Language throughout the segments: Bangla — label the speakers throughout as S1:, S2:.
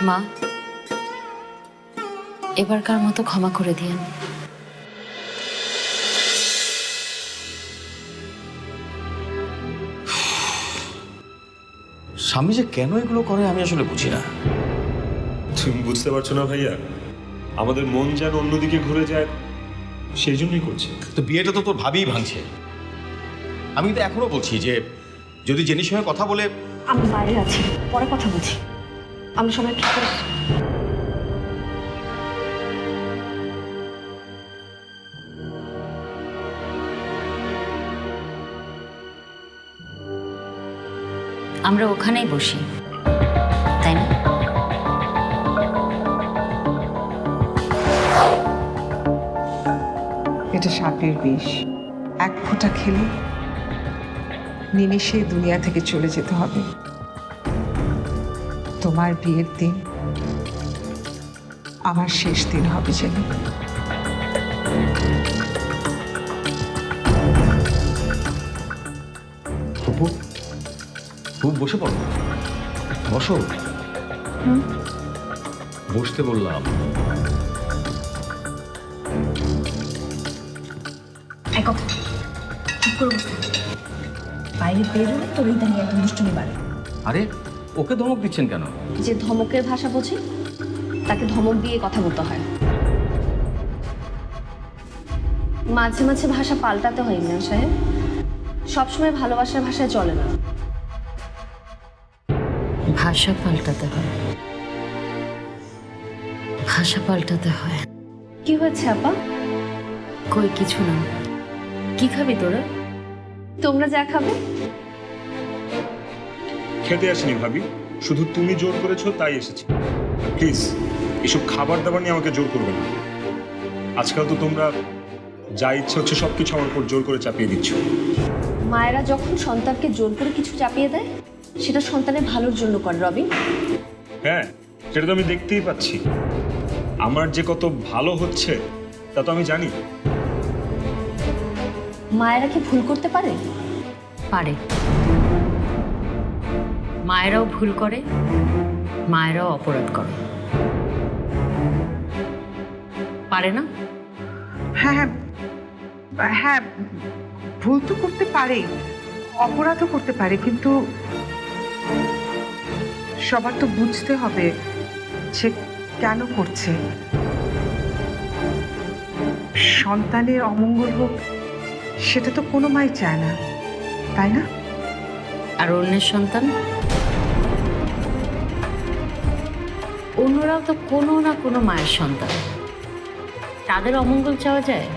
S1: মা, এবারকার মতো ক্ষমা করে দিয়েন।
S2: স্বামী যে কেন এগুলো করে আমি আসলে বুঝি না।
S3: তুমি বুঝতে পারছো না ভাইয়া, আমাদের মন যেন অন্যদিকে ঘুরে যায়, সেই জন্যই করছে।
S2: তো বিয়েটা তো তোর ভাবিই ভাঙছে। আমি তো এখনো বলছি যে যদি জেনির সঙ্গে কথা বলে।
S4: আমি বাইরে আছি, পরে কথা বলছি। আমি সবাই ঠিক করে
S1: আমরা ওখানেই বসি, তাই না?
S5: এটা সাপের বিষ, এক ফোঁটা খেলে নিমেষে দুনিয়া থেকে চলে যেতে হবে। তোমার বিয়ের দিন আমার শেষ দিন হবে যেন।
S2: ফুপু, ফুপু বসে পড়ো, বসো। বসতে বললাম।
S4: এক কথা চুপ করে বসতে। বাইরে বেরোলে তোর এইটা নিয়ে একদম দুষ্টুমি বাড়ে।
S2: আরে ওকে ধমক দিচ্ছেন কেন?
S4: যে ধমকের ভাষা বোঝে তাকে ধমক দিয়ে কথা বলতে হয়। মাঝে মাঝে ভাষা পাল্টাতে হয় ইমরান সাহেব, সবসময় ভালোবাসার ভাষায় চলে না।
S1: ভাষা পাল্টাতে হয়, ভাষা পাল্টাতে হয়।
S4: কি হয়েছে আপা?
S1: কই কিছু না। কি খাবি তোরা?
S4: তোমরা যা খাবে।
S3: খেতে আসিনি ভাবি, শুধু তুমি জোর করেছো তাই এসেছি। প্লিজ এসব খাবার দাবার নিয়ে আমাকে জোর করবে না। আজকাল তো তোমরা যা ইচ্ছে হচ্ছে সবকিছু আমার উপর জোর করে চাপিয়ে দিচ্ছ।
S4: মায়েরা যখন সন্তানকে জোর করে কিছু চাপিয়ে দেয় সেটা সন্তানের ভালোর জন্য করে রবিন।
S3: হ্যাঁ, সেটা তো আমি দেখতেই পাচ্ছি। আমার যে কত ভালো হচ্ছে তা তো আমি জানি।
S4: মায়েরা কি ভুল করতে পারে?
S1: পারে। মায়েরাও ভুল করে, মায়েরাও অপরাধ করে, পারে না?
S5: হ্যাঁ হ্যাঁ হ্যাঁ, ভুল তো করতে পারে, অপরাধও করতে পারে, কিন্তু সবার তো বুঝতে হবে সে কেন করছে। সন্তানের অমঙ্গল হোক সেটা তো কোনো মাই চায় না, তাই না?
S1: আর অন্যের সন্তান? অন্যরাও তো কোনো না কোনো মায়ের সন্তান, তাদের অমঙ্গল চাওয়া যায়?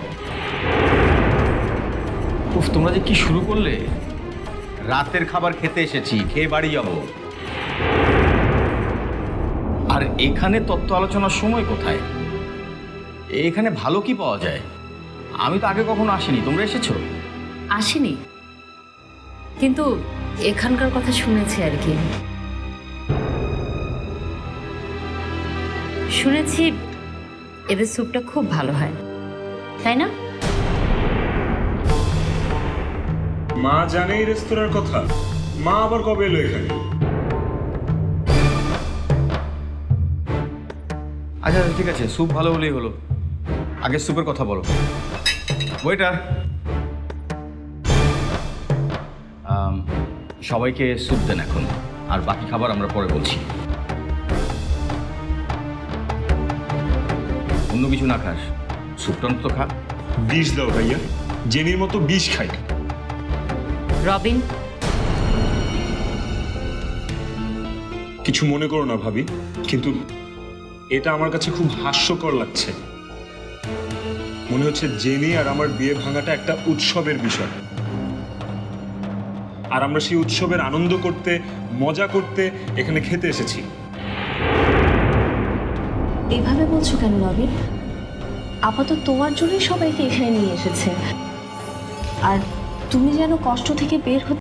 S2: উফ, তোমরা যে কি শুরু করলে! রাতের খাবার খেতে এসেছি, খেয়ে বাড়ি যাব। আর এখানে তত্ত্ব আলোচনার সময় কোথায়? এখানে ভালো কি পাওয়া যায়? আমি তো আগে কখনো আসিনি, তোমরা এসেছো?
S1: আসেনি, কিন্তু এখানকার কথা শুনেছি আর কি। শুনেছি এদের স্যুপটা খুব ভালো হয়, তাই না?
S3: মা জানে এই রেস্তোরাঁর কথা? মা আবার কবে এলো এখানে?
S2: আচ্ছা ঠিক আছে, স্যুপ ভালো হলেই হলো। আগে স্যুপের কথা বলো। ওয়েটার, সবাইকে স্যুপ দেন এখন, আর বাকি খাবার আমরা পরে বলছি। অন্য কিছু না খাস, স্যুপটা অন্তত খা।
S3: বিষ দাও ভাইয়া, জেনির মতো বিষ খাই।
S1: রবিন,
S3: কিছু মনে করো না ভাবি, কিন্তু এটা আমার কাছে খুব হাস্যকর লাগছে। মনে হচ্ছে জেনি আর আমার বিয়ে ভাঙাটা একটা উৎসবের বিষয়, আর আমরা সেই উৎসবের আনন্দ করতে, মজা করতে এখানে খেতে এসেছি।
S4: এভাবে বলছো কেন রবিন? আপাতত তোমার জন্যই সবাইকে এখানে নিয়ে এসেছে, আর তুমি যেন কষ্ট থেকে বের হতে